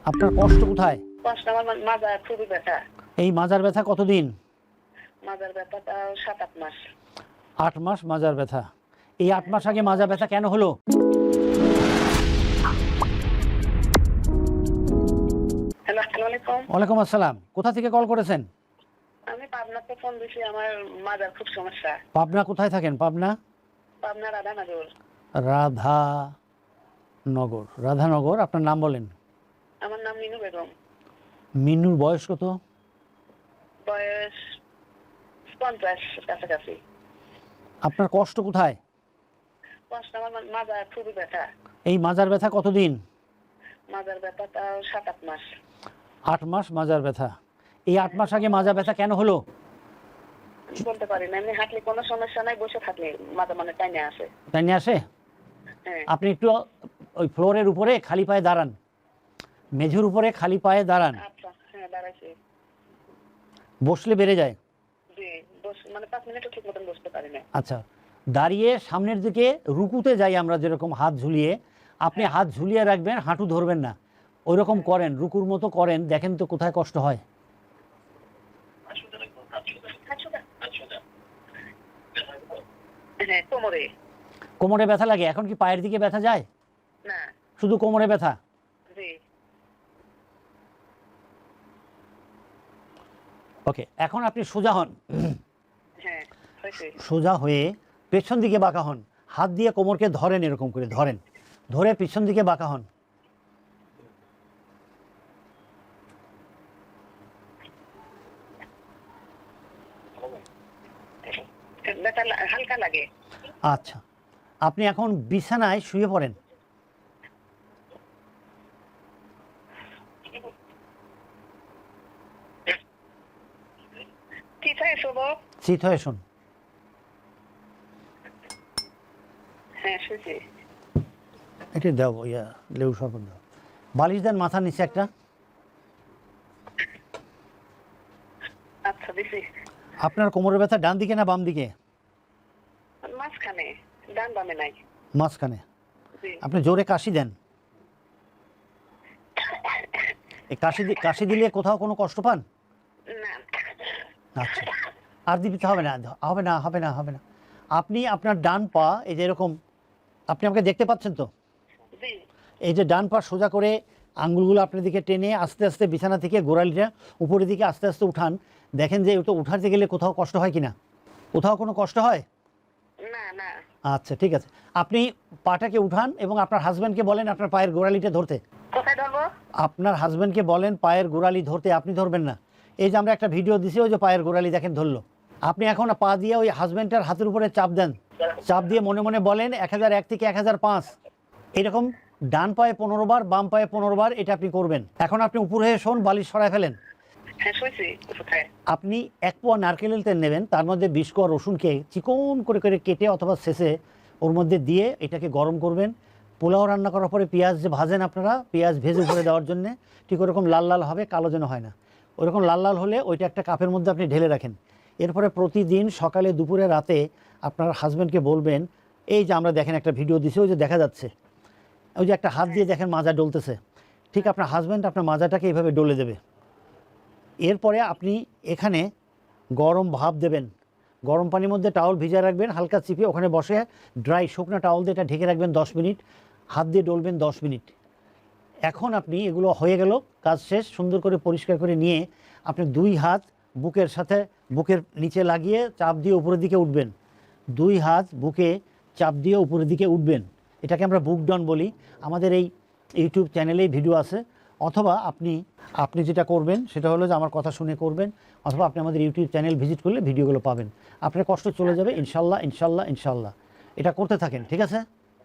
আপনার কষ্ট কোথায়? কষ্ট আমার মাজা খুবই ব্যথা। এই মাজার ব্যথা কতদিন? মাজার ব্যথা তাও 7-8 মাস। 8 মাস মাজার ব্যথা। এই 8 মাস আগে মাজা ব্যথা কেন হলো? হ্যালো, আসসালামু আলাইকুম। ওয়ালাইকুম আসসালাম। কোথা থেকে কল করেছেন? আমি পাবনাতে ফোন দিছি, আমার মাজার খুব সমস্যা। পাবনা কোথায় থাকেন? পাবনা পাবনা রাধানগর। রাধানগর। আপনার নাম বলেন। আমার নাম মিনু বেগম। মিনুর বয়স কত? বয়স 50 কাছাকাছি। আপনার কষ্ট কোথায়? কষ্ট আমার মাজা খুবই ব্যথা। এই মাজার ব্যথা কতদিন? মাজার ব্যথা তাও 7-8 মাস। 8 মাস মাজার ব্যথা। এই 8 মাস আগে মাজা ব্যথা কেন হলো? বলতে পারি না, এমনি হাঁটলে কোনো সমস্যা নাই, বসে থাকলে মাজা মানে টাইনে আসে। তাই নিয়ে আসে? হ্যাঁ। আপনি একটু ওই ফ্লোরের উপরে খালি পায়ে দাঁড়ান, মেঝের উপরে খালি পায়ে দাঁড়ান। আচ্ছা, হ্যাঁ দাঁড়াইছি। বসলে বেড়ে যায়। জি, মানে 5 মিনিটও ঠিক মতন বসতে পারি না। আচ্ছা, দাঁড়িয়ে সামনের দিকে রুকুতে যাই আমরা যেরকম হাত ঝুলিয়ে, আপনি হাত ঝুলিয়ে রাখবেন, হাঁটু ধরবেন না। ওই রকম করেন, রুকুর মতো করেন, দেখেন তো কোথায় কষ্ট হয়। হ্যাঁ, কোমরে। কোমরে ব্যথা লাগে? এখন কি পায়ের দিকে ব্যথা যায়? না। শুধু কোমরে ব্যথা? জি। ওকে, এখন আপনি সোজা হন। হ্যাঁ, হয়েছে। সোজা হয়ে পেছন দিকে বাঁকা হন, হাত দিয়ে কোমরকে ধরেন, এরকম করে ধরেন, ধরে পিছন দিকে বাঁকা হন। ব্যথা হালকা লাগে। আচ্ছা, আপনি এখন বিছানায় শুয়ে পড়েন। চিত হয়ে শোবো? চিত হয়ে শুন। হ্যাঁ, শুয়েছি। এটা দাও, ইয়া লেবু শরবত দাও। বালিশ দেন মাথার নিচে একটা। আচ্ছা, দিছি। আপনার কোমরের ব্যথা ডান দিকে না বাম দিকে? মাঝখানে, ডান বামে নাই। মাঝখানে। জি। আপনি জোরে কাশি দেন। এই কাশি দিলে কোথাও কোনো কষ্ট পান? না। আচ্ছা, আর দিতে হবে না, হবে না, হবে না, হবে না। আপনি আপনার ডান পা এই যে এরকম, আপনি আমাকে দেখতে পাচ্ছেন তো? জি। এই যে ডান পা সোজা করে আঙ্গুলগুলো আপনার দিকে টেনে আস্তে আস্তে বিছানা থেকে গোড়ালিটা উপরের দিকে আস্তে আস্তে উঠান। দেখেন যে ওটা উঠাতে গেলে কোথাও কষ্ট হয় কিনা, কোথাও কোনো কষ্ট হয়? না না। আচ্ছা, ঠিক আছে। আপনি পাটাকে উঠান এবং আপনার হাজব্যান্ডকে বলেন আপনার পায়ের গোড়ালিটা ধরতে। কোথায় ধরবো? আপনার হাজব্যান্ডকে বলেন পায়ের গোড়ালি ধরতে, আপনি ধরবেন না। এই যে আমরা একটা ভিডিও দিছি, ওই যে পায়ের গোড়ালি দেখেন ধরলো। আপনি এখন পা দিয়ে ওই হাজব্যান্ডের হাতের উপরে চাপ দেন, চাপ দিয়ে মনে মনে বলেন 1001 থেকে 1005, এরকম ডান পায়ে 15 বার, বাম পায়ে 15 বার, এটা আপনি করবেন। এখন আপনি উপরে হয়ে শোন, বালিশ সরায় ফেলেন। হ্যাঁ, শুয়েছি। কোথায়? আপনি 1 পোয়া নারকেলের তেল নেবেন, তার মধ্যে 20 কোয়া রসুনকে চিকন করে করে কেটে অথবা শেষে ওর মধ্যে দিয়ে এটাকে গরম করবেন। পোলাও রান্না করার পরে পেঁয়াজ যে ভাজেন আপনারা, পেঁয়াজ ভেজে উপরে দেওয়ার জন্যে, ঠিক ওরকম লাল লাল হবে, কালো যেন হয় না। ওইরকম লাল লাল হলে ওইটা একটা কাপের মধ্যে আপনি ঢেলে রাখেন। এরপরে প্রতিদিন সকালে, দুপুরে, রাতে আপনার হাজব্যান্ডকে বলবেন, এই যে আমরা দেখেন একটা ভিডিও দিছি, ওই যে দেখা যাচ্ছে, ওই যে একটা হাত দিয়ে দেখেন মাজা ডলতেছে, ঠিক আপনার হাজব্যান্ড আপনার মাজাটাকে এইভাবে ডলে দেবে। এরপরে আপনি এখানে গরম ভাপ দেবেন, গরম পানির মধ্যে টাওয়াল ভিজা রাখবেন, হালকা চিপে ওখানে বসে ড্রাই শুকনো টাওয়াল দিয়ে এটা ঢেকে রাখবেন 10 মিনিট, হাত দিয়ে ডলবেন 10 মিনিট। এখন আপনি এগুলো হয়ে গেল, কাজ শেষ। সুন্দর করে পরিষ্কার করে নিয়ে আপনি 2 হাত বুকের সাথে, বুকের নিচে লাগিয়ে চাপ দিয়ে উপরের দিকে উঠবেন। 2 হাত বুকে চাপ দিয়ে উপরের দিকে উঠবেন। এটাকে আমরা বুক ডাউন বলি। আমাদের এই ইউটিউব চ্যানেলেই ভিডিও আছে। অথবা আপনি যেটা করবেন সেটা হলো যে আমার কথা শুনে করবেন, অথবা আপনি আমাদের ইউটিউব চ্যানেল ভিজিট করলে ভিডিওগুলো পাবেন। আপনার কষ্ট চলে যাবে ইনশাল্লাহ, ইনশাল্লাহ, ইনশাল্লাহ। এটা করতে থাকেন, ঠিক আছে?